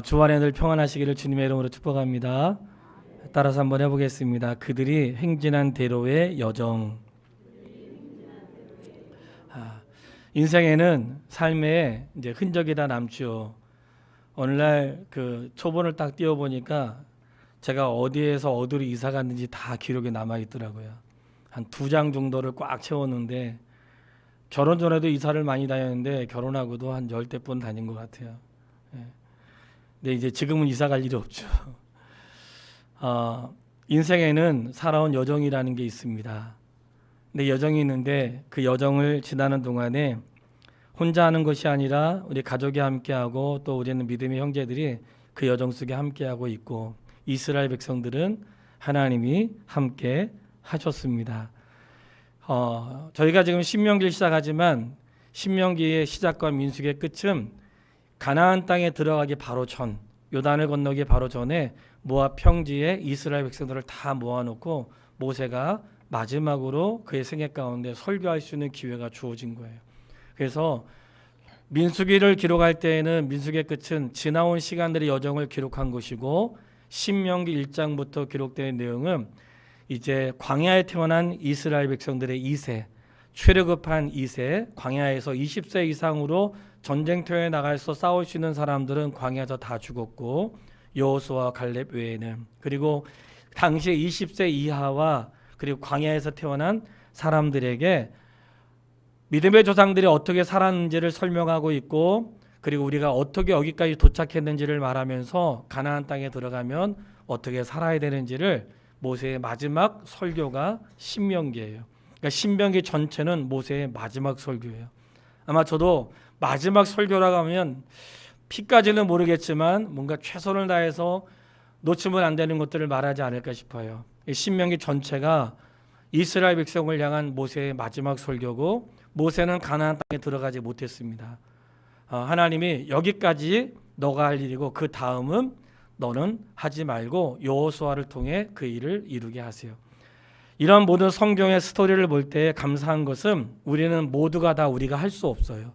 주 안에 늘 평안하시기를 주님의 이름으로 축복합니다. 따라서 한번 해보겠습니다. 그들이 행진한 대로의 여정. 인생에는 삶에 이제 흔적이 다 남죠. 오늘날 그 초본을 딱 띄워보니까 제가 어디에서 어디로 이사 갔는지 다 기록이 남아 있더라고요. 한 2장 정도를 꽉 채웠는데 결혼 전에도 이사를 많이 다녔는데 결혼하고도 한 10대 번 다닌 것 같아요. 근데 이제 지금은 이사 갈 일이 없죠. 인생에는 살아온 여정이라는 게 있습니다. 근데 여정이 있는데 그 여정을 지나는 동안에 혼자 하는 것이 아니라 우리 가족이 함께하고 또 우리는 믿음의 형제들이 그 여정 속에 함께하고 있고 이스라엘 백성들은 하나님이 함께 하셨습니다. 저희가 지금 신명기를 시작하지만 신명기의 시작과 민수기의 끝은 가나안 땅에 들어가기 바로 전, 요단을 건너기 바로 전에 모압 평지에 이스라엘 백성들을 다 모아놓고 모세가 마지막으로 그의 생애 가운데 설교할 수 있는 기회가 주어진 거예요. 그래서 민수기를 기록할 때에는 민수기의 끝은 지나온 시간들의 여정을 기록한 것이고 신명기 1장부터 기록된 내용은 이제 광야에 태어난 이스라엘 백성들의 2세, 최르급한 2세, 광야에서 20세 이상으로 전쟁터에 나가서 싸울 수 있는 사람들은 광야에서 다 죽었고 여호수아와 갈렙 외에는, 그리고 당시에 20세 이하와 그리고 광야에서 태어난 사람들에게 믿음의 조상들이 어떻게 살았는지를 설명하고 있고, 그리고 우리가 어떻게 여기까지 도착했는지를 말하면서 가나안 땅에 들어가면 어떻게 살아야 되는지를 모세의 마지막 설교가 신명기예요. 그러니까 신명기 전체는 모세의 마지막 설교예요. 아마 저도 마지막 설교라고 하면 피까지는 모르겠지만 뭔가 최선을 다해서 놓치면 안 되는 것들을 말하지 않을까 싶어요. 신명기 전체가 이스라엘 백성을 향한 모세의 마지막 설교고 모세는 가나안 땅에 들어가지 못했습니다. 하나님이 여기까지 너가 할 일이고 그 다음은 너는 하지 말고 여호수아를 통해 그 일을 이루게 하세요. 이런 모든 성경의 스토리를 볼 때 감사한 것은 우리는 모두가 다 우리가 할 수 없어요.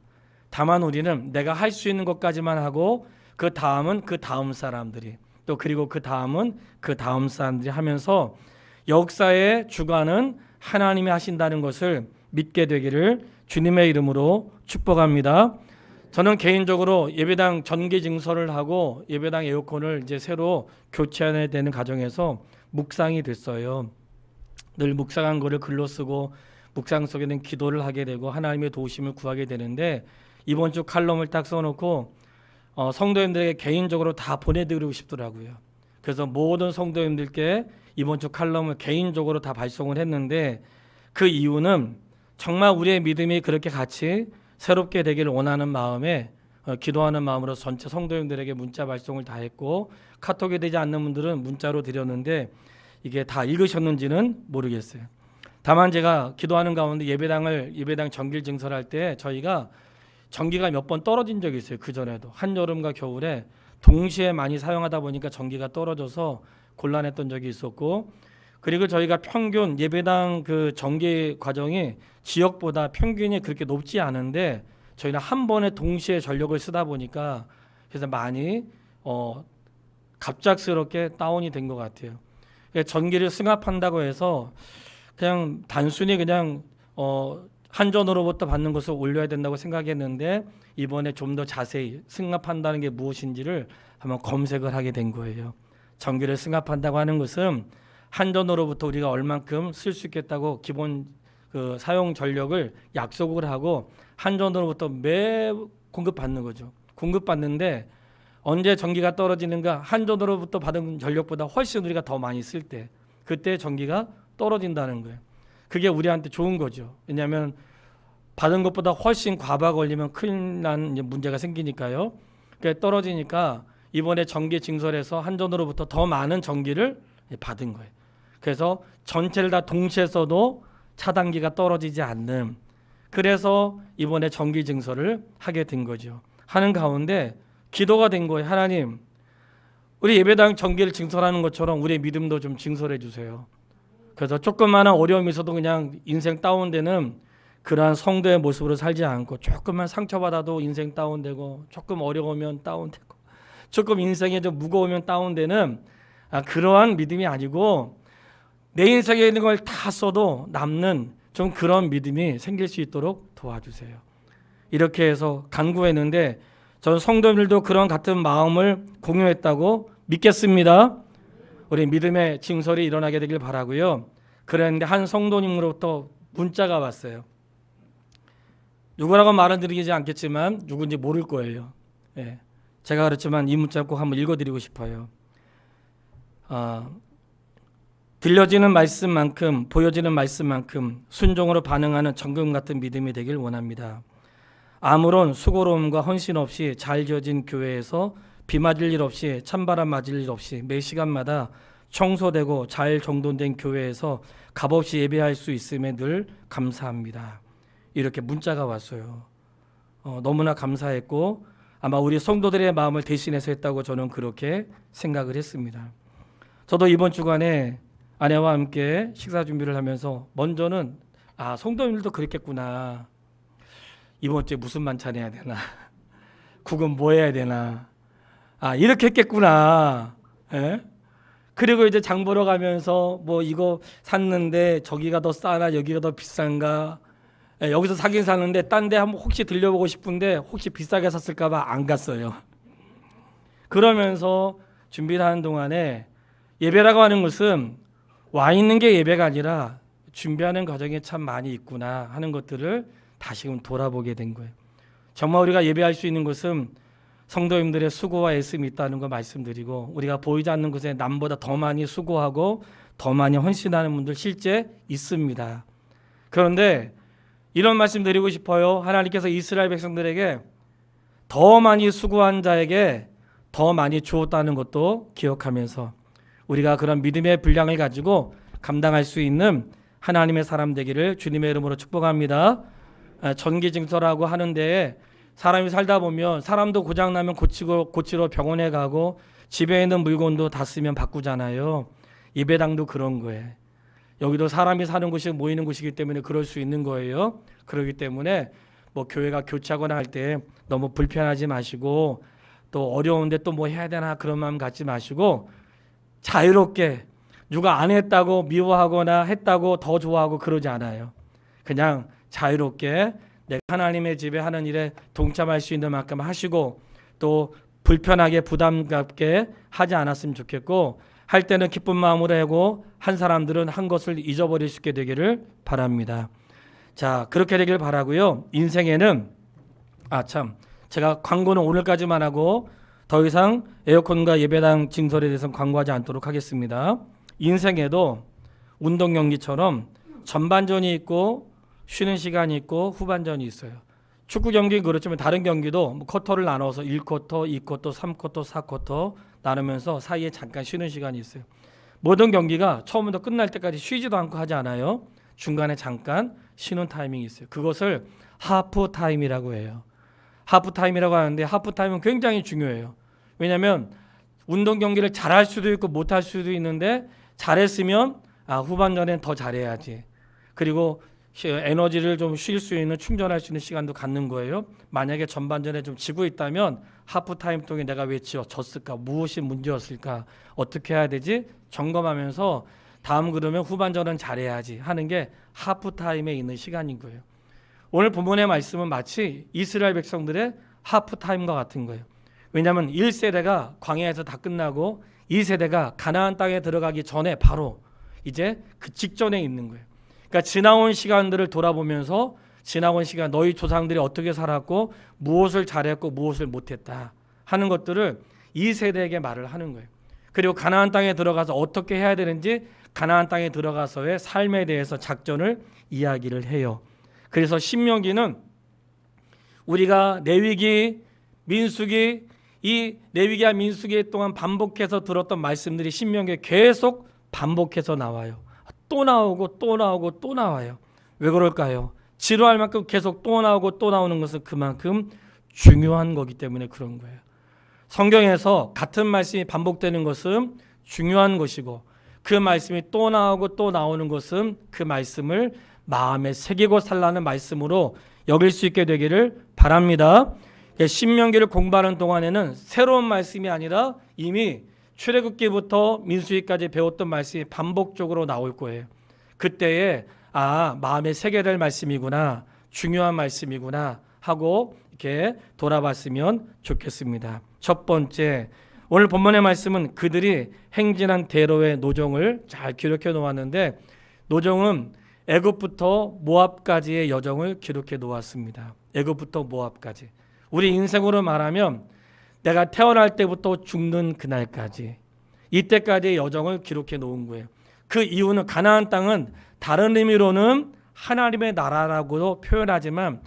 다만 우리는 내가 할 수 있는 것까지만 하고 그 다음은 그 다음 사람들이, 또 그리고 그 다음은 그 다음 사람들이 하면서 역사의 주관은 하나님이 하신다는 것을 믿게 되기를 주님의 이름으로 축복합니다. 저는 개인적으로 예배당 전기 증설을 하고 예배당 에어컨을 이제 새로 교체해야 되는 과정에서 묵상이 됐어요. 늘 묵상한 거를 글로 쓰고 묵상 속에는 기도를 하게 되고 하나님의 도우심을 구하게 되는데, 이번 주 칼럼을 딱 써놓고 성도님들에게 개인적으로 다 보내드리고 싶더라고요. 그래서 모든 성도님들께 이번 주 칼럼을 개인적으로 다 발송을 했는데, 그 이유는 정말 우리의 믿음이 그렇게 같이 새롭게 되기를 원하는 마음에 기도하는 마음으로 전체 성도님들에게 문자 발송을 다 했고, 카톡이 되지 않는 분들은 문자로 드렸는데 이게 다 읽으셨는지는 모르겠어요. 다만 제가 기도하는 가운데 예배당 전기를 증설할 때 저희가 전기가 몇 번 떨어진 적이 있어요. 그전에도 한여름과 겨울에 동시에 많이 사용하다 보니까 전기가 떨어져서 곤란했던 적이 있었고, 그리고 저희가 평균 예배당 그 전기 과정이 지역보다 평균이 그렇게 높지 않은데 저희는 한 번에 동시에 전력을 쓰다 보니까 그래서 많이 갑작스럽게 다운이 된 것 같아요. 전기를 승합한다고 해서 그냥 단순히 그냥 한전으로부터 받는 것을 올려야 된다고 생각했는데 이번에 좀 더 자세히 승합한다는 게 무엇인지를 한번 검색을 하게 된 거예요. 전기를 승합한다고 하는 것은 한전으로부터 우리가 얼만큼 쓸 수 있겠다고 기본 그 사용 전력을 약속을 하고 한전으로부터 매 공급받는 거죠. 공급받는데 언제 전기가 떨어지는가? 한전으로부터 받은 전력보다 훨씬 우리가 더 많이 쓸 때, 그때 전기가 떨어진다는 거예요. 그게 우리한테 좋은 거죠. 왜냐하면 받은 것보다 훨씬 과부하 걸리면 큰일 난 문제가 생기니까요. 그러니까 떨어지니까 이번에 전기 증설해서 한전으로부터 더 많은 전기를 받은 거예요. 그래서 전체를 다 동시에 써도 차단기가 떨어지지 않는, 그래서 이번에 전기 증설을 하게 된 거죠. 하는 가운데 기도가 된 거예요. 하나님, 우리 예배당 전기를 증설하는 것처럼 우리의 믿음도 좀 증설해 주세요. 그래서 조금만한 어려움이 있어도 그냥 인생 다운되는 그러한 성도의 모습으로 살지 않고, 조금만 상처받아도 인생 다운되고, 조금 어려우면 다운되고, 조금 인생이 좀 무거우면 다운되는 그러한 믿음이 아니고 내 인생에 있는 걸 다 써도 남는 좀 그런 믿음이 생길 수 있도록 도와주세요. 이렇게 해서 간구했는데 전 성도님들도 그런 같은 마음을 공유했다고 믿겠습니다. 우리 믿음의 증설이 일어나게 되길 바라고요. 그랬는데 한 성도님으로부터 문자가 왔어요. 누구라고 말은 드리지 않겠지만 누군지 모를 거예요. 예. 제가 그렇지만 이 문자 꼭 한번 읽어드리고 싶어요. 들려지는 말씀만큼 보여지는 말씀만큼 순종으로 반응하는 정금 같은 믿음이 되길 원합니다. 아무런 수고로움과 헌신 없이 잘 지어진 교회에서 비 맞을 일 없이 찬바람 맞을 일 없이 매 시간마다 청소되고 잘 정돈된 교회에서 값없이 예배할 수 있음에 늘 감사합니다. 이렇게 문자가 왔어요. 너무나 감사했고 아마 우리 성도들의 마음을 대신해서 했다고 저는 그렇게 생각을 했습니다. 저도 이번 주간에 아내와 함께 식사 준비를 하면서 먼저는 성도님들도 그랬겠구나. 이번 주에 무슨 만찬 해야 되나. 국은 뭐 해야 되나. 이렇게 했겠구나. 예? 그리고 이제 장 보러 가면서 뭐 이거 샀는데 저기가 더 싸나 여기가 더 비싼가. 예, 여기서 사긴 사는데 딴 데 한번 혹시 들려보고 싶은데 혹시 비싸게 샀을까 봐 안 갔어요. 그러면서 준비를 하는 동안에 예배라고 하는 것은 와 있는 게 예배가 아니라 준비하는 과정이 참 많이 있구나 하는 것들을 다시금 돌아보게 된 거예요. 정말 우리가 예배할 수 있는 것은 성도님들의 수고와 애씀이 있다는 거 말씀드리고 우리가 보이지 않는 곳에 남보다 더 많이 수고하고 더 많이 헌신하는 분들 실제 있습니다. 그런데 이런 말씀 드리고 싶어요. 하나님께서 이스라엘 백성들에게 더 많이 수고한 자에게 더 많이 주었다는 것도 기억하면서 우리가 그런 믿음의 분량을 가지고 감당할 수 있는 하나님의 사람 되기를 주님의 이름으로 축복합니다. 전기증서라고 하는데 사람이 살다 보면 사람도 고장나면 고치러 병원에 가고 집에 있는 물건도 다 쓰면 바꾸잖아요. 예배당도 그런 거예요. 여기도 사람이 사는 곳이 모이는 곳이기 때문에 그럴 수 있는 거예요. 그렇기 때문에 뭐 교회가 교체하거나 할 때 너무 불편하지 마시고 또 어려운데 또 뭐 해야 되나 그런 마음 갖지 마시고 자유롭게 누가 안 했다고 미워하거나 했다고 더 좋아하고 그러지 않아요. 그냥 자유롭게 내가 하나님의 집에 하는 일에 동참할 수 있는 만큼 하시고 또 불편하게 부담스럽게 하지 않았으면 좋겠고 할 때는 기쁜 마음으로 하고 한 사람들은 한 것을 잊어버릴 수 있게 되기를 바랍니다. 자, 그렇게 되길 바라고요. 인생에는 제가 광고는 오늘까지만 하고 더 이상 에어컨과 예배당 증설에 대해서는 광고하지 않도록 하겠습니다. 인생에도 운동 경기처럼 전반전이 있고 쉬는 시간이 있고 후반전이 있어요. 축구 경기는 그렇지만 다른 경기도 쿼터를 나눠서 1쿼터, 2쿼터, 3쿼터, 4쿼터 나누면서 사이에 잠깐 쉬는 시간이 있어요. 모든 경기가 처음부터 끝날 때까지 쉬지도 않고 하지 않아요. 중간에 잠깐 쉬는 타이밍이 있어요. 그것을 하프 타임이라고 해요. 하프 타임이라고 하는데 하프 타임은 굉장히 중요해요. 왜냐하면 운동 경기를 잘할 수도 있고 못할 수도 있는데 잘했으면 후반전엔 더 잘해야지. 그리고 에너지를 좀 쉴 수 있는 충전할 수 있는 시간도 갖는 거예요. 만약에 전반전에 좀 지고 있다면 하프타임 동안 내가 왜 졌을까? 무엇이 문제였을까? 어떻게 해야 되지? 점검하면서 다음 그러면 후반전은 잘해야지 하는 게 하프타임에 있는 시간인 거예요. 오늘 본문의 말씀은 마치 이스라엘 백성들의 하프타임과 같은 거예요. 왜냐하면 1세대가 광야에서 다 끝나고 2세대가 가나안 땅에 들어가기 전에 바로 이제 그 직전에 있는 거예요. 그러니까 지나온 시간들을 돌아보면서 지나온 시간 너희 조상들이 어떻게 살았고 무엇을 잘했고 무엇을 못했다 하는 것들을 2세대에게 말을 하는 거예요. 그리고 가나안 땅에 들어가서 어떻게 해야 되는지 가나안 땅에 들어가서의 삶에 대해서 작전을 이야기를 해요. 그래서 신명기는 우리가 레위기, 민수기 이 레위기와 민수기 동안 반복해서 들었던 말씀들이 신명기에 계속 반복해서 나와요. 또 나오고 또 나오고 또 나와요. 왜 그럴까요? 지루할 만큼 계속 또 나오고 또 나오는 것은 그만큼 중요한 거기 때문에 그런 거예요. 성경에서 같은 말씀이 반복되는 것은 중요한 것이고 그 말씀이 또 나오고 또 나오는 것은 그 말씀을 마음에 새기고 살라는 말씀으로 여길 수 있게 되기를 바랍니다. 신명기를 공부하는 동안에는 새로운 말씀이 아니라 이미 출애굽기부터 민수기까지 배웠던 말씀이 반복적으로 나올 거예요. 그때에 마음에 새겨야 될 말씀이구나, 중요한 말씀이구나 하고 이렇게 돌아봤으면 좋겠습니다. 첫 번째, 오늘 본문의 말씀은 그들이 행진한 대로의 노정을 잘 기록해 놓았는데, 노정은 애굽부터 모압까지의 여정을 기록해 놓았습니다. 애굽부터 모압까지. 우리 인생으로 말하면 내가 태어날 때부터 죽는 그날까지, 이때까지의 여정을 기록해 놓은 거예요. 그 이유는 가나안 땅은 다른 의미로는 하나님의 나라라고도 표현하지만,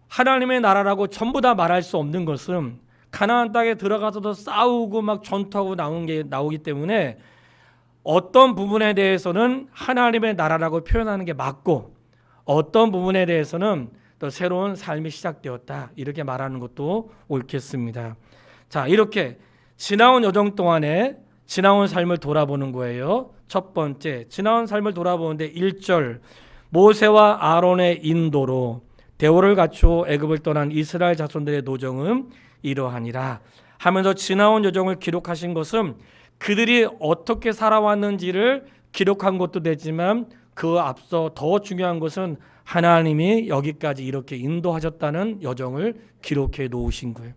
하나님의 나라라고 전부 다 말할 수 없는 것은 가나안 땅에 들어가서도 싸우고 막 전투하고 나오기 때문에 어떤 부분에 대해서는 하나님의 나라라고 표현하는 게 맞고, 어떤 부분에 대해서는 또 새로운 삶이 시작되었다 이렇게 말하는 것도 옳겠습니다. 자, 이렇게 지나온 여정 동안에 지나온 삶을 돌아보는 거예요. 첫 번째, 지나온 삶을 돌아보는데 1절, 모세와 아론의 인도로 대오를 갖추어 애굽을 떠난 이스라엘 자손들의 노정은 이러하니라 하면서 지나온 여정을 기록하신 것은 그들이 어떻게 살아왔는지를 기록한 것도 되지만, 그 앞서 더 중요한 것은 하나님이 여기까지 이렇게 인도하셨다는 여정을 기록해 놓으신 거예요.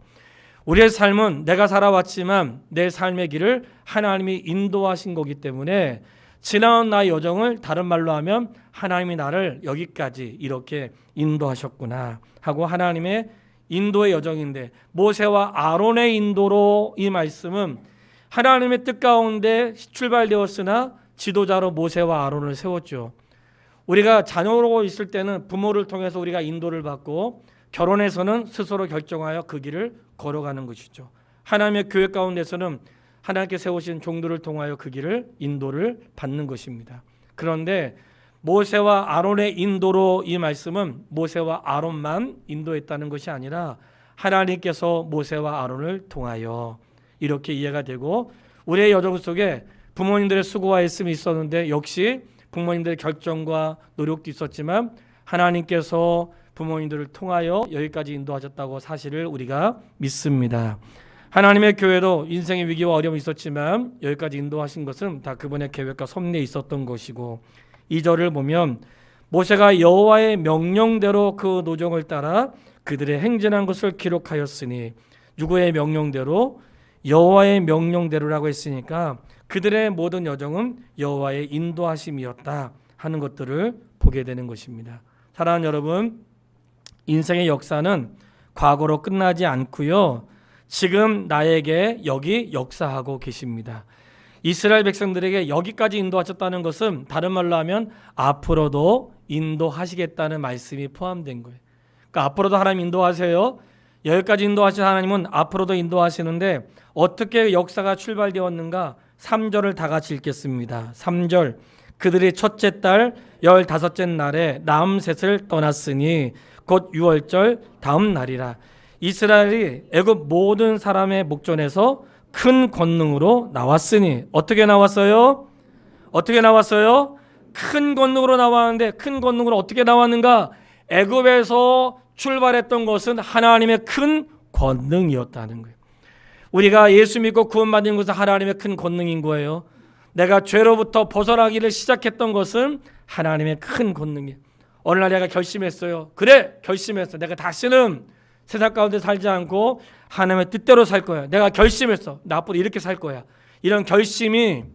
우리의 삶은 내가 살아왔지만 내 삶의 길을 하나님이 인도하신 거기 때문에 지나온 나의 여정을 다른 말로 하면 하나님이 나를 여기까지 이렇게 인도하셨구나 하고, 하나님의 인도의 여정인데, 모세와 아론의 인도로 이 말씀은 하나님의 뜻 가운데 출발되었으나 지도자로 모세와 아론을 세웠죠. 우리가 자녀로 있을 때는 부모를 통해서 우리가 인도를 받고, 결혼해서는 스스로 결정하여 그 길을 걸어가는 것이죠. 하나님의 교회 가운데서는 하나님께 세우신 종들을 통하여 그 길을 인도를 받는 것입니다. 그런데 모세와 아론의 인도로 이 말씀은 모세와 아론만 인도했다는 것이 아니라 하나님께서 모세와 아론을 통하여 이렇게 이해가 되고, 우리의 여정 속에 부모님들의 수고와 애씀이 있었는데 역시 부모님들의 결정과 노력도 있었지만 하나님께서 부모님들을 통하여 여기까지 인도하셨다고 사실을 우리가 믿습니다. 하나님의 교회도 인생의 위기와 어려움이 있었지만 여기까지 인도하신 것은 다 그분의 계획과 섭리에 있었던 것이고, 2절을 보면 모세가 여호와의 명령대로 그 노정을 따라 그들의 행진한 것을 기록하였으니, 누구의 명령대로? 여호와의 명령대로라고 했으니까 그들의 모든 여정은 여호와의 인도하심이었다 하는 것들을 보게 되는 것입니다. 사랑하는 여러분, 인생의 역사는 과거로 끝나지 않고요, 지금 나에게 여기 역사하고 계십니다. 이스라엘 백성들에게 여기까지 인도하셨다는 것은 다른 말로 하면 앞으로도 인도하시겠다는 말씀이 포함된 거예요. 그러니까 앞으로도 하나님 인도하세요. 여기까지 인도하신 하나님은 앞으로도 인도하시는데 어떻게 역사가 출발되었는가? 3절을 다 같이 읽겠습니다. 3절, 그들이 첫째 달 15째 날에 라암셋을 떠났으니 곧 6월절 다음 날이라. 이스라엘이 애굽 모든 사람의 목전에서 큰 권능으로 나왔으니, 어떻게 나왔어요? 어떻게 나왔어요? 큰 권능으로 나왔는데, 큰 권능으로 어떻게 나왔는가? 애굽에서 출발했던 것은 하나님의 큰 권능이었다는 거예요. 우리가 예수 믿고 구원받은 것은 하나님의 큰 권능인 거예요. 내가 죄로부터 벗어나기를 시작했던 것은 하나님의 큰 권능이에요. 어느 날 내가 결심했어요. 그래, 결심했어. 내가 다시는 세상 가운데 살지 않고 하나님의 뜻대로 살 거야. 내가 결심했어. 나 앞으로 이렇게 살 거야. 이런 결심이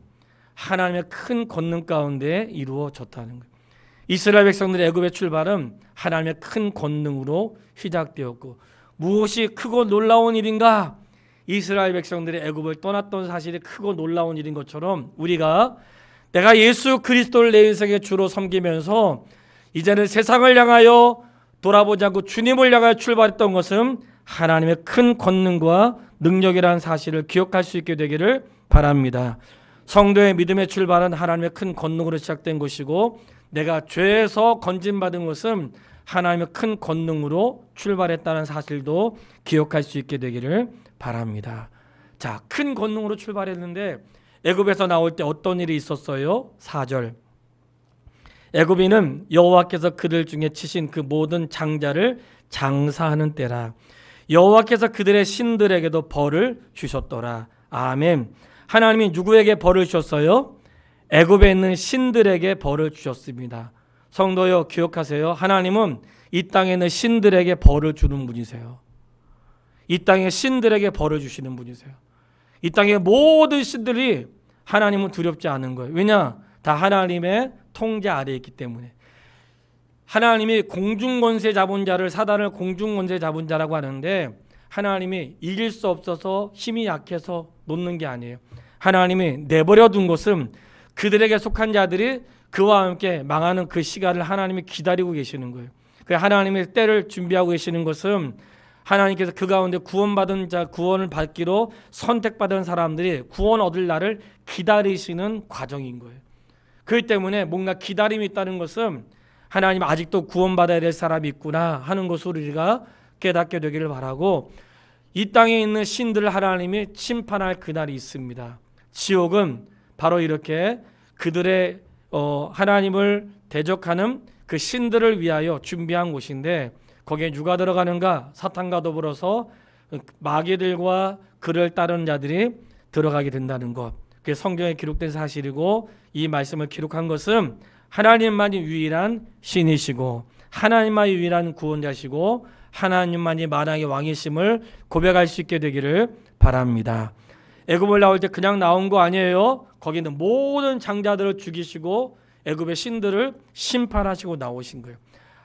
하나님의 큰 권능 가운데 이루어졌다는 거예요. 이스라엘 백성들의 애굽의 출발은 하나님의 큰 권능으로 시작되었고, 무엇이 크고 놀라운 일인가? 이스라엘 백성들의 애굽을 떠났던 사실이 크고 놀라운 일인 것처럼 우리가 내가 예수 그리스도를 내 인생의 주로 섬기면서 이제는 세상을 향하여 돌아보지 않고 주님을 향하여 출발했던 것은 하나님의 큰 권능과 능력이라는 사실을 기억할 수 있게 되기를 바랍니다. 성도의 믿음의 출발은 하나님의 큰 권능으로 시작된 것이고, 내가 죄에서 건진받은 것은 하나님의 큰 권능으로 출발했다는 사실도 기억할 수 있게 되기를 바랍니다. 자, 큰 권능으로 출발했는데 애굽에서 나올 때 어떤 일이 있었어요? 4절, 애굽인은 여호와께서 그들 중에 치신 그 모든 장자를 장사하는 때라. 여호와께서 그들의 신들에게도 벌을 주셨더라. 아멘. 하나님이 누구에게 벌을 주셨어요? 애굽에 있는 신들에게 벌을 주셨습니다. 성도여, 기억하세요. 하나님은 이 땅에 있는 신들에게 벌을 주는 분이세요. 이 땅의 신들에게 벌을 주시는 분이세요. 이 땅의 모든 신들이 하나님은 두렵지 않은 거예요. 왜냐? 다 하나님의 통제 아래에 있기 때문에. 하나님이 공중권세 잡은 자를, 사단을 공중권세 잡은 자라고 하는데, 하나님이 이길 수 없어서 힘이 약해서 놓는 게 아니에요. 하나님이 내버려 둔 것은 그들에게 속한 자들이 그와 함께 망하는 그 시간을 하나님이 기다리고 계시는 거예요. 그 하나님의 때를 준비하고 계시는 것은 하나님께서 그 가운데 구원받은 자, 구원을 받기로 선택받은 사람들이 구원 얻을 날을 기다리시는 과정인 거예요. 그렇기 때문에 뭔가 기다림이 있다는 것은 하나님 아직도 구원받아야 될 사람이 있구나 하는 것을 우리가 깨닫게 되기를 바라고, 이 땅에 있는 신들을 하나님이 심판할 그날이 있습니다. 지옥은 바로 이렇게 그들의 하나님을 대적하는 그 신들을 위하여 준비한 곳인데, 거기에 누가 들어가는가? 사탄과 더불어서 마귀들과 그를 따르는 자들이 들어가게 된다는 것. 그게 성경에 기록된 사실이고, 이 말씀을 기록한 것은 하나님만이 유일한 신이시고 하나님만이 유일한 구원자시고 하나님만이 만왕의 왕이심을 고백할 수 있게 되기를 바랍니다. 애굽을 나올 때 그냥 나온 거 아니에요. 거기는 모든 장자들을 죽이시고 애굽의 신들을 심판하시고 나오신 거예요.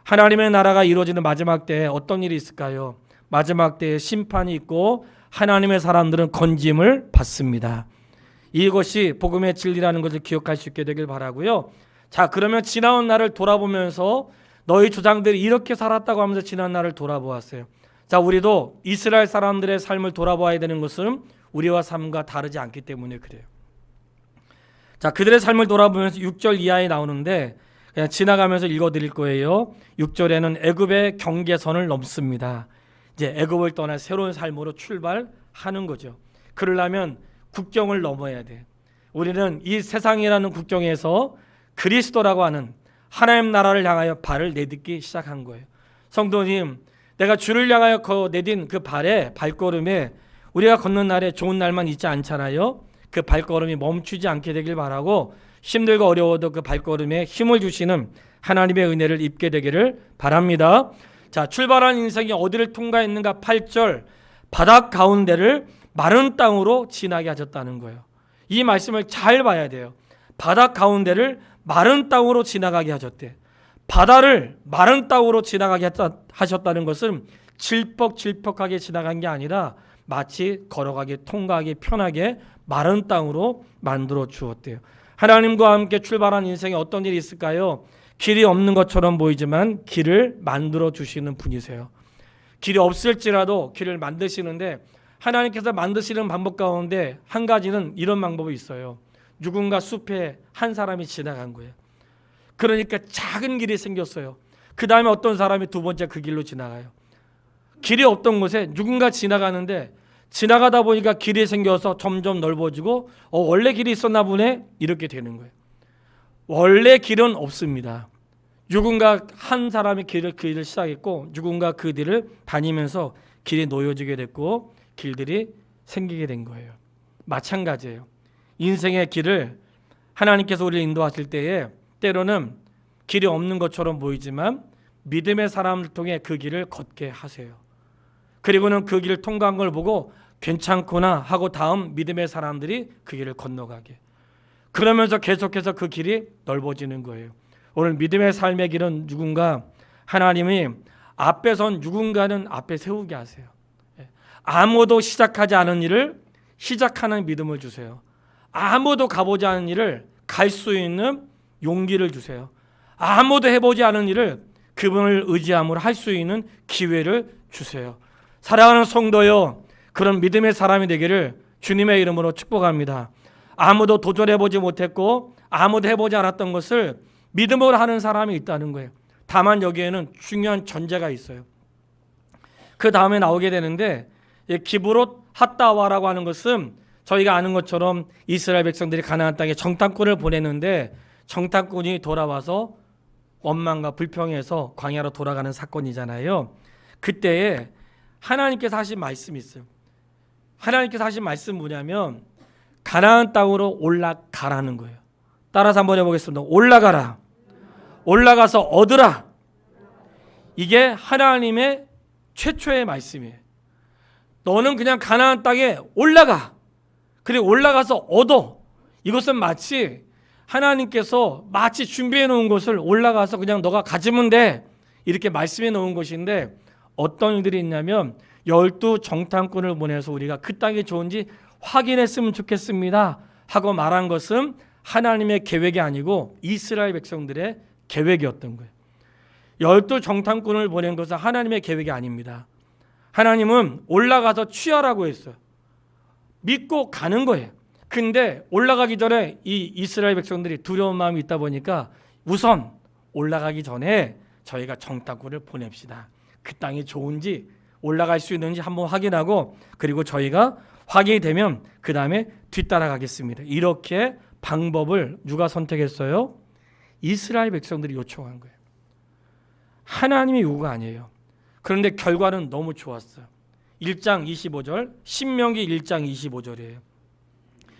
하나님의 나라가 이루어지는 마지막 때에 어떤 일이 있을까요? 마지막 때에 심판이 있고 하나님의 사람들은 건짐을 받습니다. 이것이 복음의 진리라는 것을 기억할 수 있게 되길 바라고요. 자, 그러면 지나온 날을 돌아보면서 너희 조상들이 이렇게 살았다고 하면서 지난 날을 돌아보았어요. 자, 우리도 이스라엘 사람들의 삶을 돌아봐야 되는 것은 우리와 삶과 다르지 않기 때문에 그래요. 자, 그들의 삶을 돌아보면서 6절 이하에 나오는데 그냥 지나가면서 읽어드릴 거예요. 6절에는 애굽의 경계선을 넘습니다. 이제 애굽을 떠나 새로운 삶으로 출발하는 거죠. 그러려면 국경을 넘어야 돼. 우리는 이 세상이라는 국경에서 그리스도라고 하는 하나님 나라를 향하여 발을 내딛기 시작한 거예요. 성도님, 내가 주를 향하여 내딘 그 발걸음에 우리가 걷는 날에 좋은 날만 있지 않잖아요. 그 발걸음이 멈추지 않게 되길 바라고, 힘들고 어려워도 그 발걸음에 힘을 주시는 하나님의 은혜를 입게 되기를 바랍니다. 자, 출발한 인생이 어디를 통과했는가? 8절, 바닥 가운데를 마른 땅으로 지나게 하셨다는 거예요. 이 말씀을 잘 봐야 돼요. 바닥 가운데를 마른 땅으로 지나가게 하셨대. 바다를 마른 땅으로 지나가게 하셨다는 것은 질퍽질퍽하게 지나간 게 아니라 마치 걸어가기 통과하기 편하게 마른 땅으로 만들어 주었대요. 하나님과 함께 출발한 인생에 어떤 일이 있을까요? 길이 없는 것처럼 보이지만 길을 만들어 주시는 분이세요. 길이 없을지라도 길을 만드시는데, 하나님께서 만드시는 방법 가운데 한 가지는 이런 방법이 있어요. 누군가 숲에 한 사람이 지나간 거예요. 그러니까 작은 길이 생겼어요. 그 다음에 어떤 사람이 두 번째 그 길로 지나가요. 길이 없던 곳에 누군가 지나가는데, 지나가다 보니까 길이 생겨서 점점 넓어지고 원래 길이 있었나 보네, 이렇게 되는 거예요. 원래 길은 없습니다. 누군가 한 사람이 그 길을 시작했고 누군가 그 길을 다니면서 길이 놓여지게 됐고 길들이 생기게 된 거예요. 마찬가지예요. 인생의 길을 하나님께서 우리를 인도하실 때에 때로는 길이 없는 것처럼 보이지만 믿음의 사람을 통해 그 길을 걷게 하세요. 그리고는 그 길을 통과한 걸 보고 괜찮구나 하고 다음 믿음의 사람들이 그 길을 건너가게. 그러면서 계속해서 그 길이 넓어지는 거예요. 오늘 믿음의 삶의 길은 누군가 하나님이 앞에 선 누군가는 앞에 세우게 하세요. 아무도 시작하지 않은 일을 시작하는 믿음을 주세요. 아무도 가보지 않은 일을 갈 수 있는 용기를 주세요. 아무도 해보지 않은 일을 그분을 의지함으로 할 수 있는 기회를 주세요. 사랑하는 성도여, 그런 믿음의 사람이 되기를 주님의 이름으로 축복합니다. 아무도 도전해보지 못했고 아무도 해보지 않았던 것을 믿음으로 하는 사람이 있다는 거예요. 다만 여기에는 중요한 전제가 있어요. 그 다음에 나오게 되는데, 기브롯 핫다와라고 하는 것은 저희가 아는 것처럼 이스라엘 백성들이 가나안 땅에 정탐꾼을 보냈는데 정탐꾼이 돌아와서 원망과 불평해서 광야로 돌아가는 사건이잖아요. 그때에 하나님께서 하신 말씀이 있어요. 하나님께서 하신 말씀 뭐냐면 가나안 땅으로 올라가라는 거예요. 따라서 한번 해보겠습니다. 올라가라. 올라가서 얻으라. 이게 하나님의 최초의 말씀이에요. 너는 그냥 가나안 땅에 올라가. 그리고 올라가서 얻어. 이것은 마치 하나님께서 마치 준비해 놓은 것을 올라가서 그냥 너가 가지면 돼. 이렇게 말씀해 놓은 것인데 어떤 일들이 있냐면 12 정탐꾼을 보내서 우리가 그 땅이 좋은지 확인했으면 좋겠습니다 하고 말한 것은 하나님의 계획이 아니고 이스라엘 백성들의 계획이었던 거예요. 12 정탐꾼을 보낸 것은 하나님의 계획이 아닙니다. 하나님은 올라가서 취하라고 했어요. 믿고 가는 거예요. 근데 올라가기 전에 이 이스라엘 백성들이 두려운 마음이 있다 보니까 우선 올라가기 전에 저희가 정탐꾼을 보냅시다. 그 땅이 좋은지 올라갈 수 있는지 한번 확인하고 그리고 저희가 확인이 되면 그 다음에 뒤따라가겠습니다. 이렇게 방법을 누가 선택했어요? 이스라엘 백성들이 요청한 거예요. 하나님의 요구가 아니에요. 그런데 결과는 너무 좋았어요. 1장 25절, 신명기 1장 25절이에요.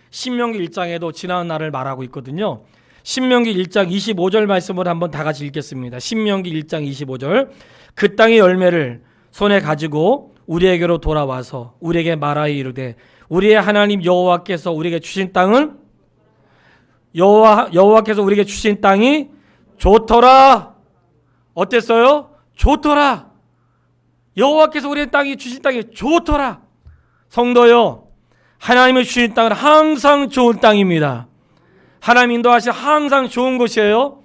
신명기 1장에도 지나온 날을 말하고 있거든요. 신명기 1장 25절 말씀을 한번 다 같이 읽겠습니다. 신명기 1장 25절. 그 땅의 열매를 손에 가지고 우리에게로 돌아와서 우리에게 말하여 이르되 우리의 하나님 여호와께서 우리에게 주신 땅은 여호와께서 우리에게 주신 땅이 좋더라. 어땠어요? 좋더라. 여호와께서 우리의 땅이 주신 땅이 좋더라. 성도요, 하나님의 주신 땅은 항상 좋은 땅입니다. 하나님 인도하신 항상 좋은 곳이에요.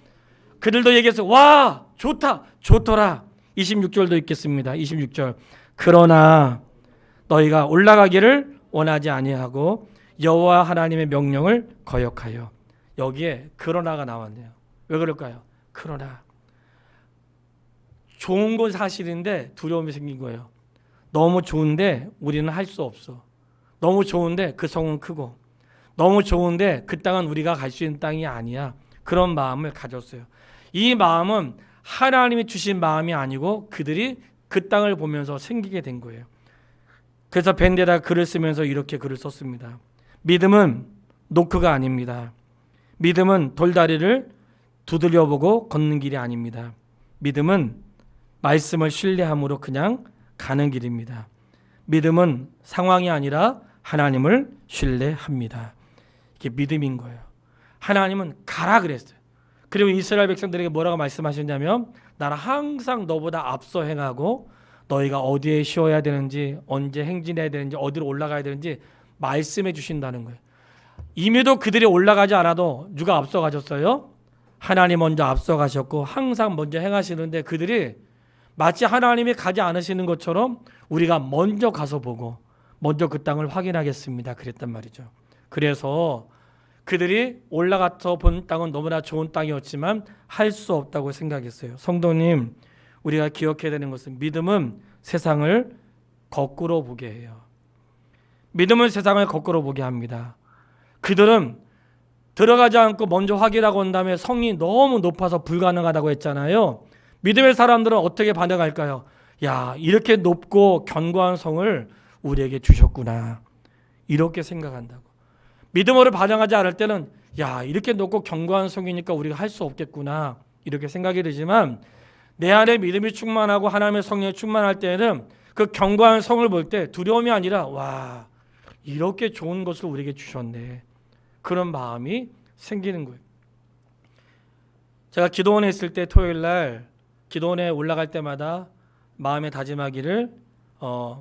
그들도 얘기해서 와 좋다 좋더라. 26절도 읽겠습니다. 26절. 그러나 너희가 올라가기를 원하지 아니하고 여호와 하나님의 명령을 거역하여. 여기에 그러나가 나왔네요. 왜 그럴까요? 그러나 좋은 건 사실인데 두려움이 생긴 거예요. 너무 좋은데 우리는 할 수 없어. 너무 좋은데 그 성은 크고 너무 좋은데 그 땅은 우리가 갈 수 있는 땅이 아니야. 그런 마음을 가졌어요. 이 마음은 하나님이 주신 마음이 아니고 그들이 그 땅을 보면서 생기게 된 거예요. 그래서 밴드에다 글을 쓰면서 이렇게 글을 썼습니다. 믿음은 노크가 아닙니다. 믿음은 돌다리를 두드려보고 걷는 길이 아닙니다. 믿음은 말씀을 신뢰함으로 그냥 가는 길입니다. 믿음은 상황이 아니라 하나님을 신뢰합니다. 이게 믿음인 거예요. 하나님은 가라 그랬어요. 그리고 이스라엘 백성들에게 뭐라고 말씀하셨냐면 나는 항상 너보다 앞서 행하고 너희가 어디에 쉬어야 되는지 언제 행진해야 되는지 어디로 올라가야 되는지 말씀해 주신다는 거예요. 이미도 그들이 올라가지 않아도 누가 앞서 가셨어요? 하나님 먼저 앞서 가셨고 항상 먼저 행하시는데 그들이 마치 하나님이 가지 않으시는 것처럼 우리가 먼저 가서 보고 먼저 그 땅을 확인하겠습니다 그랬단 말이죠. 그래서 그들이 올라가서 본 땅은 너무나 좋은 땅이었지만 할 수 없다고 생각했어요. 성도님, 우리가 기억해야 되는 것은 믿음은 세상을 거꾸로 보게 해요. 믿음은 세상을 거꾸로 보게 합니다. 그들은 들어가지 않고 먼저 확인하고 온 다음에 성이 너무 높아서 불가능하다고 했잖아요. 믿음의 사람들은 어떻게 반응할까요? 야, 이렇게 높고 견고한 성을 우리에게 주셨구나. 이렇게 생각한다고. 믿음으로 반응하지 않을 때는 야, 이렇게 높고 견고한 성이니까 우리가 할 수 없겠구나. 이렇게 생각이 되지만 내 안에 믿음이 충만하고 하나님의 성령이 충만할 때에는 그 견고한 성을 볼 때 두려움이 아니라 와, 이렇게 좋은 것을 우리에게 주셨네. 그런 마음이 생기는 거예요. 제가 기도원에 있을 때 토요일 날 기도원에 올라갈 때마다 마음에 다짐하기를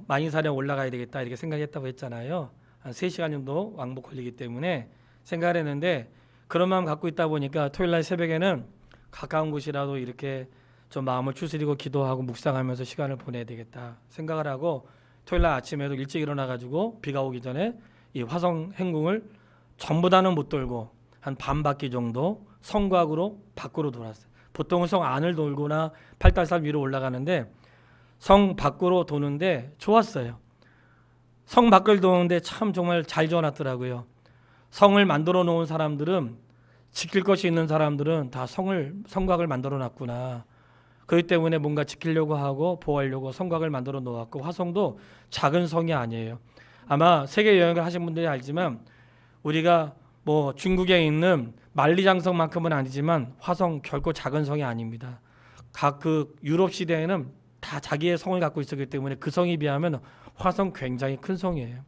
만인사령 올라가야 되겠다 이렇게 생각했다고 했잖아요. 한 3시간 정도 왕복 걸리기 때문에 생각을 했는데 그런 마음 갖고 있다 보니까 토요일 날 새벽에는 가까운 곳이라도 이렇게 좀 마음을 추스리고 기도하고 묵상하면서 시간을 보내야 되겠다 생각을 하고 토요일 날 아침에도 일찍 일어나가지고 비가 오기 전에 이 화성 행궁을 전부 다는 못 돌고 한 반 바퀴 정도 성곽으로 밖으로 돌았어요. 보통은 성 안을 돌거나 팔달산 위로 올라가는데 성 밖으로 도는데 좋았어요. 성 밖을 도는데 참 정말 잘 지어놨더라고요. 성을 만들어 놓은 사람들은 지킬 것이 있는 사람들은 다 성곽을 만들어 놨구나. 그렇기 때문에 뭔가 지키려고 하고 보호하려고 성곽을 만들어 놓았고, 화성도 작은 성이 아니에요. 아마 세계 여행을 하신 분들이 알지만 우리가 뭐 중국에 있는 만리장성만큼은 아니지만 화성 결코 작은 성이 아닙니다. 각 그 유럽 시대에는 다 자기의 성을 갖고 있었기 때문에 그 성에 비하면 화성 굉장히 큰 성이에요.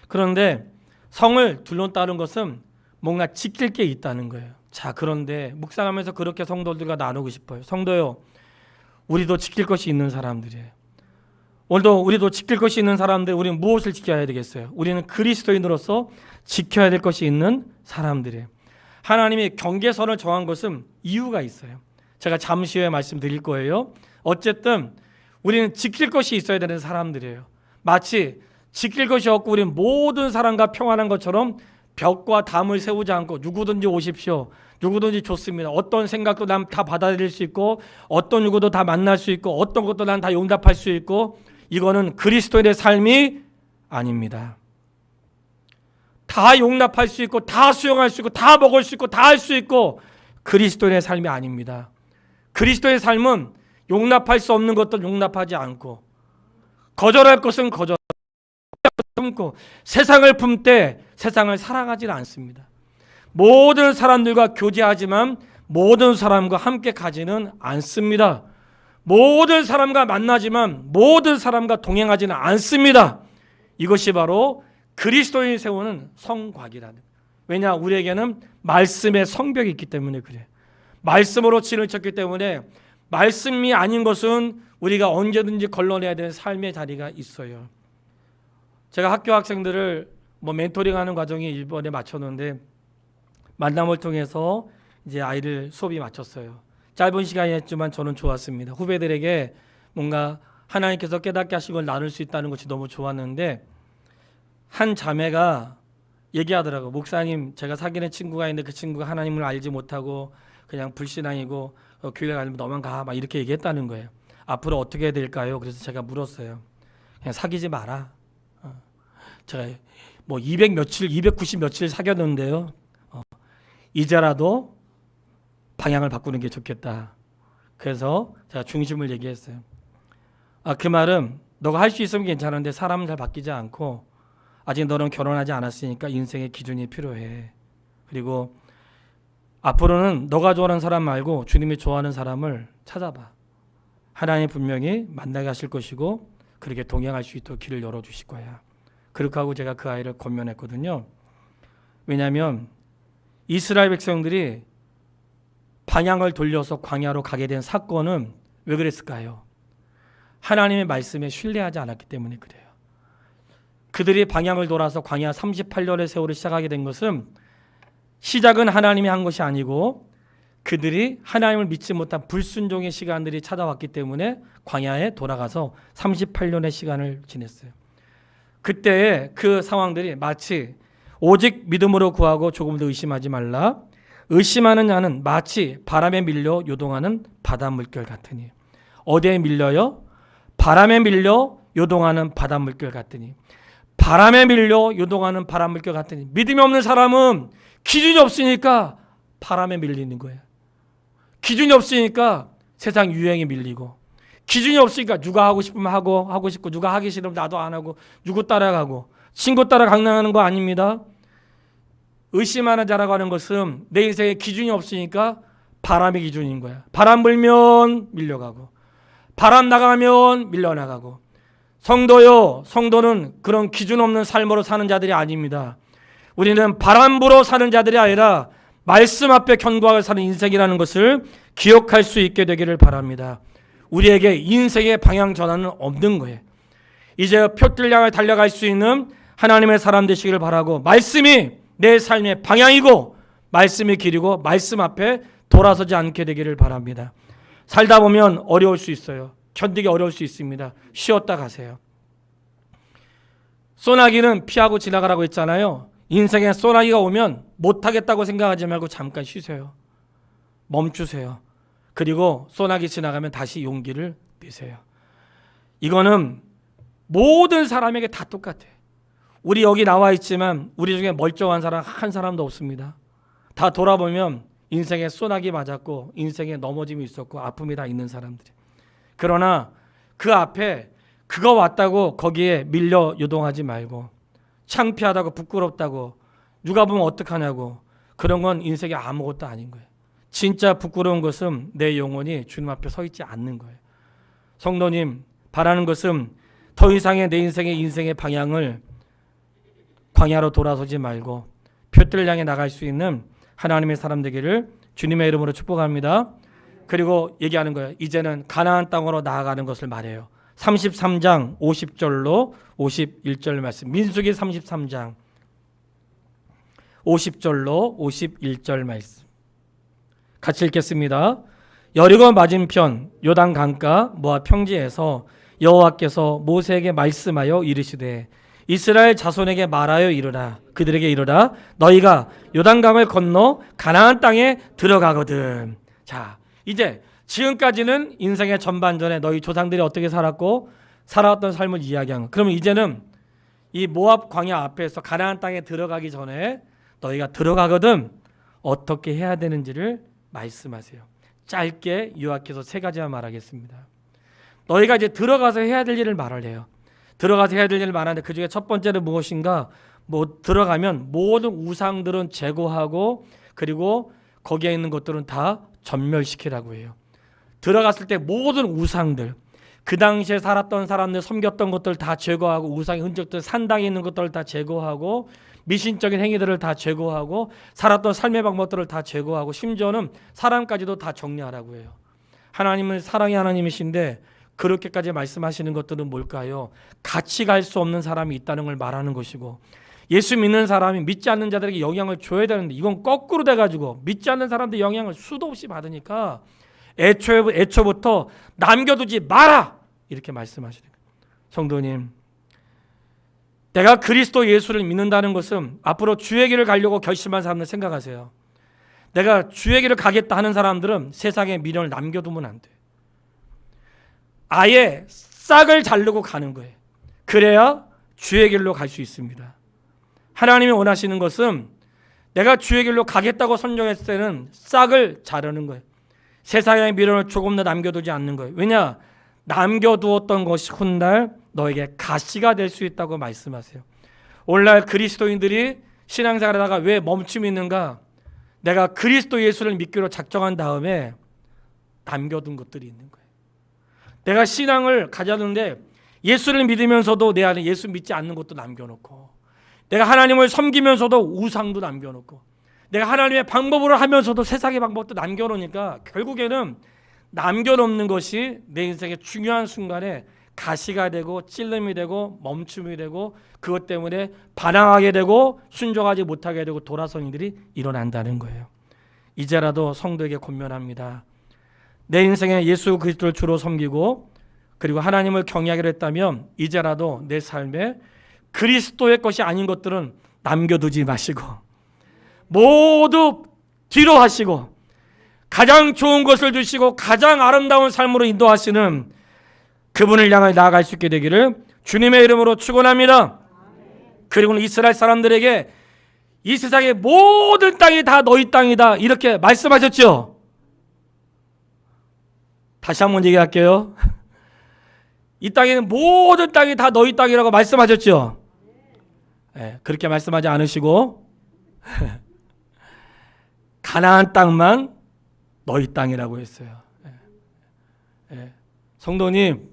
그런데 성을 둘러따른 것은 뭔가 지킬 게 있다는 거예요. 자, 그런데 묵상하면서 그렇게 성도들과 나누고 싶어요. 성도요, 우리도 지킬 것이 있는 사람들이에요. 오늘도 우리도 지킬 것이 있는 사람들, 우리는 무엇을 지켜야 되겠어요? 우리는 그리스도인으로서 지켜야 될 것이 있는 사람들이에요. 하나님이 경계선을 정한 것은 이유가 있어요. 제가 잠시 후에 말씀드릴 거예요. 어쨌든 우리는 지킬 것이 있어야 되는 사람들이에요. 마치 지킬 것이 없고 우리는 모든 사람과 평안한 것처럼 벽과 담을 세우지 않고 누구든지 오십시오, 누구든지 좋습니다, 어떤 생각도 난 다 받아들일 수 있고 어떤 누구도 다 만날 수 있고 어떤 것도 난 다 용납할 수 있고, 이거는 그리스도인의 삶이 아닙니다. 다 용납할 수 있고 다 수용할 수 있고 다 먹을 수 있고 다 할 수 있고, 그리스도인의 삶이 아닙니다. 그리스도의 삶은 용납할 수 없는 것도 용납하지 않고, 거절할 것은 거절, 품고, 세상을 품되 세상을 사랑하지 않습니다. 모든 사람들과 교제하지만 모든 사람과 함께 가지는 않습니다. 모든 사람과 만나지만 모든 사람과 동행하지는 않습니다. 이것이 바로 그리스도인이 세우는 성곽이라는. 왜냐, 우리에게는 말씀의 성벽이 있기 때문에 그래요. 말씀으로 진을 쳤기 때문에 말씀이 아닌 것은 우리가 언제든지 걸러내야 되는 삶의 자리가 있어요. 제가 학교 학생들을 멘토링하는 과정이 이번에 마쳤는데, 만남을 통해서 이제 아이를 수업이 마쳤어요. 짧은 시간이었지만 저는 좋았습니다. 후배들에게 뭔가 하나님께서 깨닫게 하신 걸 나눌 수 있다는 것이 너무 좋았는데, 한 자매가 얘기하더라고요. 목사님, 제가 사귀는 친구가 있는데 그 친구가 하나님을 알지 못하고 그냥 불신앙이고 교회 가면 너만 가, 막 이렇게 얘기했다는 거예요. 앞으로 어떻게 해야 될까요? 그래서 제가 물었어요. 그냥 사귀지 마라. 제가 200 며칠, 290 며칠 사귀었는데요, 이제라도 방향을 바꾸는 게 좋겠다. 그래서 제가 중심을 얘기했어요. 그 말은 너가 할 수 있으면 괜찮은데 사람은 잘 바뀌지 않고 아직 너는 결혼하지 않았으니까 인생의 기준이 필요해. 그리고 앞으로는 너가 좋아하는 사람 말고 주님이 좋아하는 사람을 찾아봐. 하나님 분명히 만나게 하실 것이고 그렇게 동행할 수 있도록 길을 열어주실 거야. 그렇게 하고 제가 그 아이를 권면했거든요. 왜냐하면 이스라엘 백성들이 방향을 돌려서 광야로 가게 된 사건은 왜 그랬을까요? 하나님의 말씀에 신뢰하지 않았기 때문에 그래요. 그들이 방향을 돌아서 광야 38년의 세월을 시작하게 된 것은 시작은 하나님이 한 것이 아니고 그들이 하나님을 믿지 못한 불순종의 시간들이 찾아왔기 때문에 광야에 돌아가서 38년의 시간을 지냈어요. 그때의 그 상황들이 마치 오직 믿음으로 구하고 조금도 의심하지 말라. 의심하는 자는 마치 바람에 밀려 요동하는 바닷물결 같으니. 어디에 밀려요? 바람에 밀려 요동하는 바닷물결 같으니. 바람에 밀려 요동하는 바닷물결 같으니. 믿음이 없는 사람은 기준이 없으니까 바람에 밀리는 거예요. 기준이 없으니까 세상 유행에 밀리고, 기준이 없으니까 누가 하고 싶으면 하고 싶고, 누가 하기 싫으면 나도 안 하고, 누구 따라가고, 친구 따라 강당하는 거 아닙니다. 의심하는 자라고 하는 것은 내 인생에 기준이 없으니까 바람의 기준인 거야. 바람 불면 밀려가고, 바람 나가면 밀려나가고. 성도요, 성도는 그런 기준 없는 삶으로 사는 자들이 아닙니다. 우리는 바람 불어 사는 자들이 아니라 말씀 앞에 견고하게 사는 인생이라는 것을 기억할 수 있게 되기를 바랍니다. 우리에게 인생의 방향 전환은 없는 거예요. 이제 표를 향해 달려갈 수 있는 하나님의 사람 되시기를 바라고, 말씀이 내 삶의 방향이고 말씀의 길이고 말씀 앞에 돌아서지 않게 되기를 바랍니다. 살다 보면 어려울 수 있어요. 견디기 어려울 수 있습니다. 쉬었다 가세요. 소나기는 피하고 지나가라고 했잖아요. 인생에 소나기가 오면 못하겠다고 생각하지 말고 잠깐 쉬세요. 멈추세요. 그리고 소나기 지나가면 다시 용기를 내세요. 이거는 모든 사람에게 다 똑같아요. 우리 여기 나와 있지만 우리 중에 멀쩡한 사람 한 사람도 없습니다. 다 돌아보면 인생에 소나기 맞았고 인생에 넘어짐이 있었고 아픔이 다 있는 사람들이. 그러나 그 앞에 그거 왔다고 거기에 밀려 요동하지 말고, 창피하다고 부끄럽다고 누가 보면 어떡하냐고, 그런 건 인생에 아무것도 아닌 거예요. 진짜 부끄러운 것은 내 영혼이 주님 앞에 서 있지 않는 거예요. 성도님, 바라는 것은 더 이상의 내 인생의 방향을 광야로 돌아서지 말고 표대를 향해 나갈 수 있는 하나님의 사람 되기를 주님의 이름으로 축복합니다. 그리고 얘기하는 거예요. 이제는 가나안 땅으로 나아가는 것을 말해요. 33장 50절로 51절 말씀. 민수기 33장 50절로 51절 말씀. 같이 읽겠습니다. 여리고 맞은편 요단 강가 모압 평지에서 여호와께서 모세에게 말씀하여 이르시되 이스라엘 자손에게 말하여 이르라. 그들에게 이르라. 너희가 요단강을 건너 가나안 땅에 들어가거든. 자, 이제 지금까지는 인생의 전반전에 너희 조상들이 어떻게 살았고 살아왔던 삶을 이야기한 거. 그러면 이제는 이 모압 광야 앞에서 가나안 땅에 들어가기 전에 너희가 들어가거든 어떻게 해야 되는지를 말씀하세요. 짧게 요약해서 세 가지만 말하겠습니다. 너희가 이제 들어가서 해야 될 일을 말을 해요. 들어가서 해야 될 일을 말하는데 그 중에 첫 번째는 무엇인가? 들어가면 모든 우상들은 제거하고 그리고 거기에 있는 것들은 다 전멸시키라고 해요. 들어갔을 때 모든 우상들, 그 당시에 살았던 사람들 섬겼던 것들 다 제거하고, 우상의 흔적들, 산당에 있는 것들을 다 제거하고, 미신적인 행위들을 다 제거하고, 살았던 삶의 방법들을 다 제거하고, 심지어는 사람까지도 다 정리하라고 해요. 하나님은 사랑의 하나님이신데 그렇게까지 말씀하시는 것들은 뭘까요? 같이 갈 수 없는 사람이 있다는 걸 말하는 것이고, 예수 믿는 사람이 믿지 않는 자들에게 영향을 줘야 되는데 이건 거꾸로 돼가지고 믿지 않는 사람들 영향을 수도 없이 받으니까 애초부터 남겨두지 마라 이렇게 말씀하시는 거예요. 성도님, 내가 그리스도 예수를 믿는다는 것은 앞으로 주의 길을 가려고 결심한 사람들 생각하세요. 내가 주의 길을 가겠다 하는 사람들은 세상에 미련을 남겨두면 안 돼. 아예 싹을 자르고 가는 거예요. 그래야 주의 길로 갈 수 있습니다. 하나님이 원하시는 것은 내가 주의 길로 가겠다고 선정했을 때는 싹을 자르는 거예요. 세상의 미련을 조금 더 남겨두지 않는 거예요. 왜냐? 남겨두었던 것이 훗날 너에게 가시가 될 수 있다고 말씀하세요. 오늘날 그리스도인들이 신앙생활하다가 왜 멈춤이 있는가? 내가 그리스도 예수를 믿기로 작정한 다음에 남겨둔 것들이 있는 거예요. 내가 신앙을 가졌는데 예수를 믿으면서도 내 안에 예수 믿지 않는 것도 남겨놓고, 내가 하나님을 섬기면서도 우상도 남겨놓고, 내가 하나님의 방법으로 하면서도 세상의 방법도 남겨놓으니까 결국에는 남겨놓는 것이 내 인생의 중요한 순간에 가시가 되고 찔림이 되고 멈춤이 되고 그것 때문에 반항하게 되고 순종하지 못하게 되고 돌아선 일들이 일어난다는 거예요. 이제라도 성도에게 권면합니다. 내 인생에 예수 그리스도를 주로 섬기고 그리고 하나님을 경외하기로 했다면 이제라도 내 삶에 그리스도의 것이 아닌 것들은 남겨두지 마시고 모두 뒤로 하시고 가장 좋은 것을 주시고 가장 아름다운 삶으로 인도하시는 그분을 향해 나아갈 수 있게 되기를 주님의 이름으로 축원합니다. 그리고 이스라엘 사람들에게 이 세상의 모든 땅이 다 너희 땅이다 이렇게 말씀하셨죠. 다시 한번 얘기할게요. 이 땅에는 모든 땅이 다 너희 땅이라고 말씀하셨죠. 네, 그렇게 말씀하지 않으시고 가나안 땅만 너희 땅이라고 했어요. 성도님,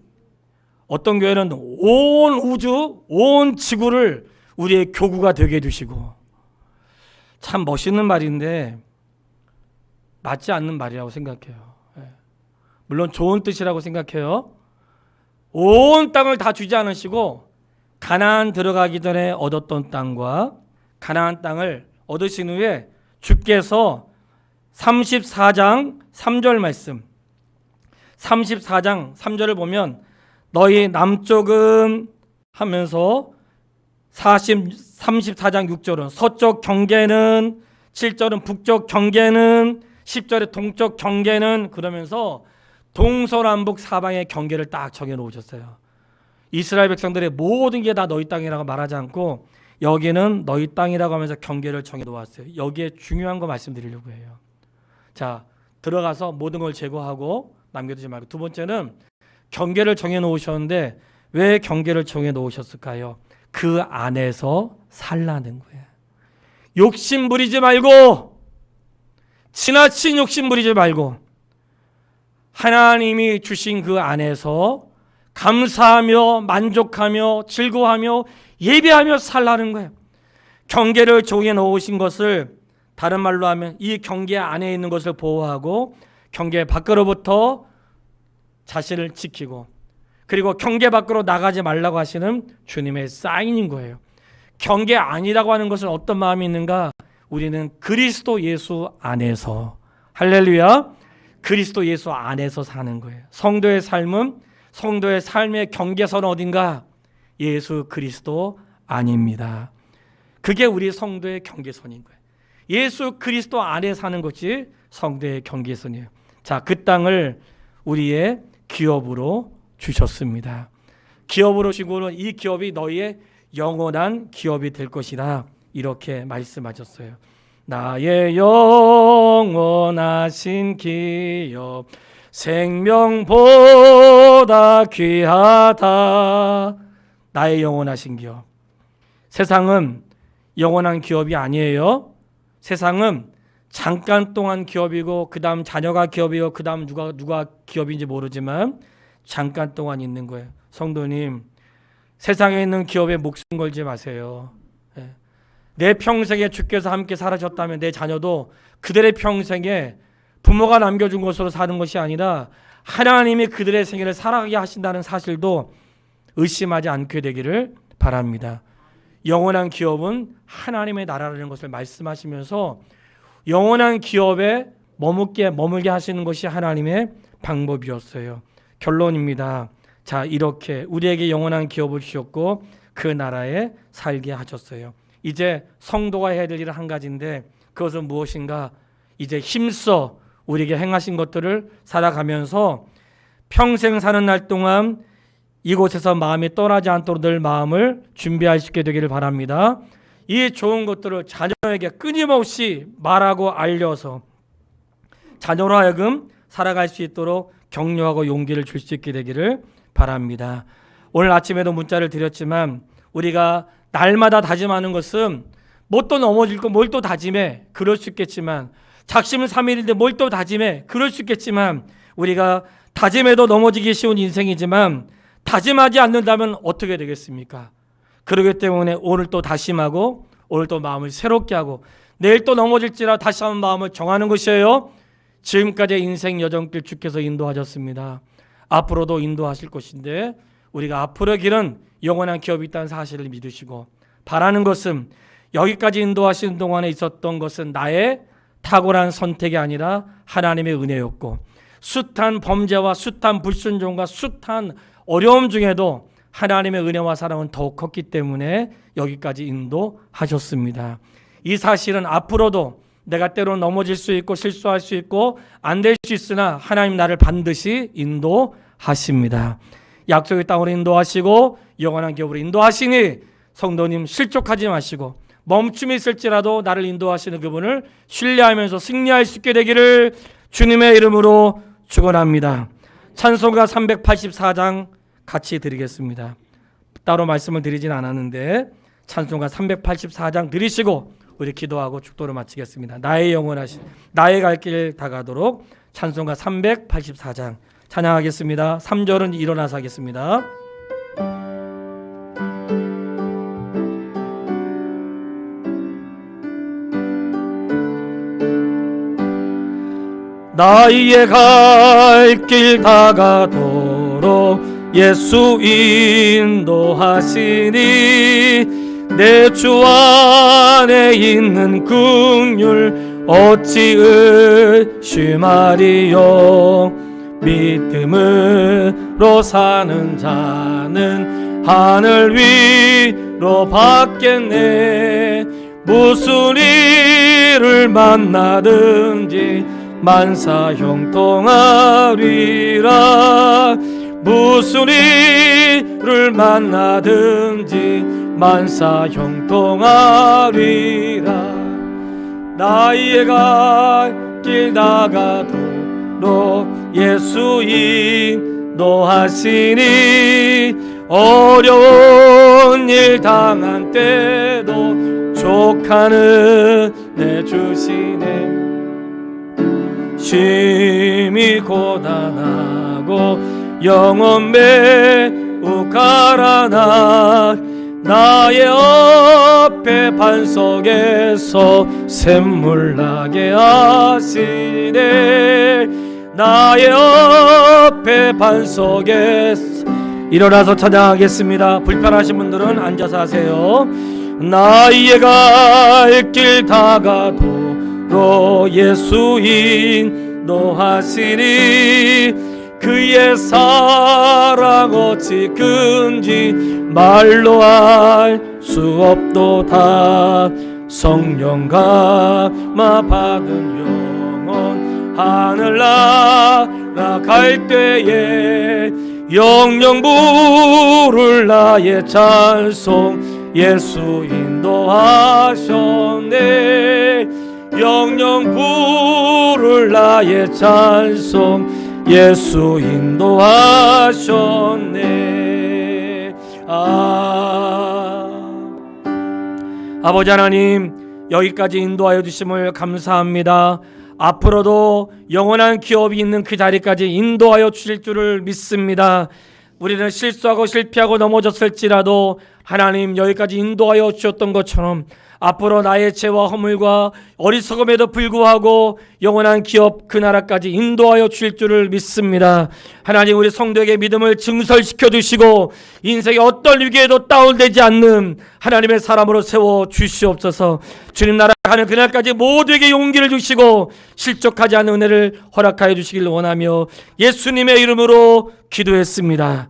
어떤 교회는 온 우주, 온 지구를 우리의 교구가 되게 해주시고, 참 멋있는 말인데 맞지 않는 말이라고 생각해요. 물론 좋은 뜻이라고 생각해요. 온 땅을 다 주지 않으시고 가나안 들어가기 전에 얻었던 땅과 가나안 땅을 얻으신 후에 주께서 34장 3절 말씀, 34장 3절을 보면 너희 남쪽은 하면서 34장 6절은 서쪽 경계는, 7절은 북쪽 경계는, 10절에 동쪽 경계는, 그러면서 동서남북 사방의 경계를 딱 정해놓으셨어요. 이스라엘 백성들의 모든 게 다 너희 땅이라고 말하지 않고 여기는 너희 땅이라고 하면서 경계를 정해놓았어요. 여기에 중요한 거 말씀드리려고 해요. 자, 들어가서 모든 걸 제거하고 남겨두지 말고. 두 번째는 경계를 정해 놓으셨는데 왜 경계를 정해 놓으셨을까요? 그 안에서 살라는 거예요. 욕심 부리지 말고, 지나친 욕심 부리지 말고 하나님이 주신 그 안에서 감사하며 만족하며 즐거워하며 예배하며 살라는 거예요. 경계를 정해 놓으신 것을 다른 말로 하면 이 경계 안에 있는 것을 보호하고 경계 밖으로부터 자신을 지키고, 그리고 경계 밖으로 나가지 말라고 하시는 주님의 사인인 거예요. 경계 아니라고 하는 것은 어떤 마음이 있는가? 우리는 그리스도 예수 안에서, 할렐루야, 그리스도 예수 안에서 사는 거예요. 성도의 삶은, 성도의 삶의 경계선은 어딘가? 예수 그리스도 안입니다. 그게 우리 성도의 경계선인 거예요. 예수 그리스도 안에 사는 것이 성도의 경계선이에요. 자, 그 땅을 우리의 기업으로 주셨습니다. 기업으로 주고는 이 기업이 너희의 영원한 기업이 될 것이다, 이렇게 말씀하셨어요. 나의 영원하신 기업, 생명보다 귀하다. 나의 영원하신 기업. 세상은 영원한 기업이 아니에요. 세상은 잠깐 동안 기업이고 그 다음 자녀가 기업이고 그 다음 누가 기업인지 모르지만 잠깐 동안 있는 거예요. 성도님, 세상에 있는 기업에 목숨 걸지 마세요. 내 평생에 주께서 함께 살아셨다면 내 자녀도 그들의 평생에 부모가 남겨준 것으로 사는 것이 아니라 하나님이 그들의 생애를 살아가게 하신다는 사실도 의심하지 않게 되기를 바랍니다. 영원한 기업은 하나님의 나라라는 것을 말씀하시면서 영원한 기업에 머물게 하시는 것이 하나님의 방법이었어요. 결론입니다. 자, 이렇게 우리에게 영원한 기업을 주셨고 그 나라에 살게 하셨어요. 이제 성도가 해야 될 일은 한 가지인데 그것은 무엇인가? 이제 힘써 우리에게 행하신 것들을 살아가면서 평생 사는 날 동안 이곳에서 마음이 떠나지 않도록 늘 마음을 준비할 수 있게 되기를 바랍니다. 이 좋은 것들을 자녀에게 끊임없이 말하고 알려서 자녀로 하여금 살아갈 수 있도록 격려하고 용기를 줄 수 있게 되기를 바랍니다. 오늘 아침에도 문자를 드렸지만 우리가 날마다 다짐하는 것은 뭐 또 넘어질 거 뭘 또 다짐해, 그럴 수 있겠지만 작심은 3일인데 뭘 또 다짐해, 그럴 수 있겠지만 우리가 다짐해도 넘어지기 쉬운 인생이지만 다짐하지 않는다면 어떻게 되겠습니까? 그렇기 때문에 오늘 또 다짐하고 오늘 또 마음을 새롭게 하고 내일 또 넘어질지라 다시 한번 마음을 정하는 것이에요. 지금까지의 인생 여정길 주께서 인도하셨습니다. 앞으로도 인도하실 것인데 우리가 앞으로의 길은 영원한 기업이 있다는 사실을 믿으시고, 바라는 것은 여기까지 인도하시는 동안에 있었던 것은 나의 탁월한 선택이 아니라 하나님의 은혜였고, 숱한 범죄와 숱한 불순종과 숱한 어려움 중에도 하나님의 은혜와 사랑은 더욱 컸기 때문에 여기까지 인도하셨습니다. 이 사실은 앞으로도 내가 때로는 넘어질 수 있고 실수할 수 있고 안 될 수 있으나 하나님 나를 반드시 인도하십니다. 약속의 땅으로 인도하시고 영원한 기업으로 인도하시니 성도님 실족하지 마시고 멈춤이 있을지라도 나를 인도하시는 그분을 신뢰하면서 승리할 수 있게 되기를 주님의 이름으로 축원합니다. 찬송가 384장 같이 드리겠습니다. 따로 말씀을 드리진 않았는데 찬송가 384장 드리시고 우리 기도하고 축도를 마치겠습니다. 나의 영원하신 나의 갈 길 다가도록 찬송가 384장 찬양하겠습니다. 3절은 일어나서 하겠습니다. 나의 갈 길 다가도록 예수 인도하시니 내 주 안에 있는 긍휼 어찌 의심하리요. 믿음으로 사는 자는 하늘 위로 받겠네. 무슨 일을 만나든지 만사 형통하리라. 무슨 일을 만나든지 만사 형통하리라. 나의 갈 길 다가도록 예수 인도하시니 어려운 일 당한 때도 족하는 내 주시네. 심히 고단하고 영혼 매우 가라나 나의 옆에 반석에서 샘물 나게 하시네. 나의 옆에 반석에서 일어나서 찬양하겠습니다. 불편하신 분들은 앉아서 하세요. 나의 갈 길 다가도록 예수 인도하시니 그의 사랑 어찌 큰지 말로 알 수 없도다. 성령 감화 받은 영혼 하늘 날아갈 때에 영영 부를 나의 찬송 예수 인도하셨네. 영영 부를 나의 찬송 예수 인도하셨네. 아버지 하나님, 여기까지 인도하여 주심을 감사합니다. 앞으로도 영원한 기업이 있는 그 자리까지 인도하여 주실 줄을 믿습니다. 우리는 실수하고 실패하고 넘어졌을지라도 하나님 여기까지 인도하여 주셨던 것처럼 앞으로 나의 죄와 허물과 어리석음에도 불구하고 영원한 기업 그 나라까지 인도하여 주실 줄을 믿습니다. 하나님, 우리 성도에게 믿음을 증설시켜 주시고 인생의 어떤 위기에도 다운되지 않는 하나님의 사람으로 세워 주시옵소서. 주님 나라 가는 그날까지 모두에게 용기를 주시고 실족하지 않는 은혜를 허락하여 주시길 원하며 예수님의 이름으로 기도했습니다.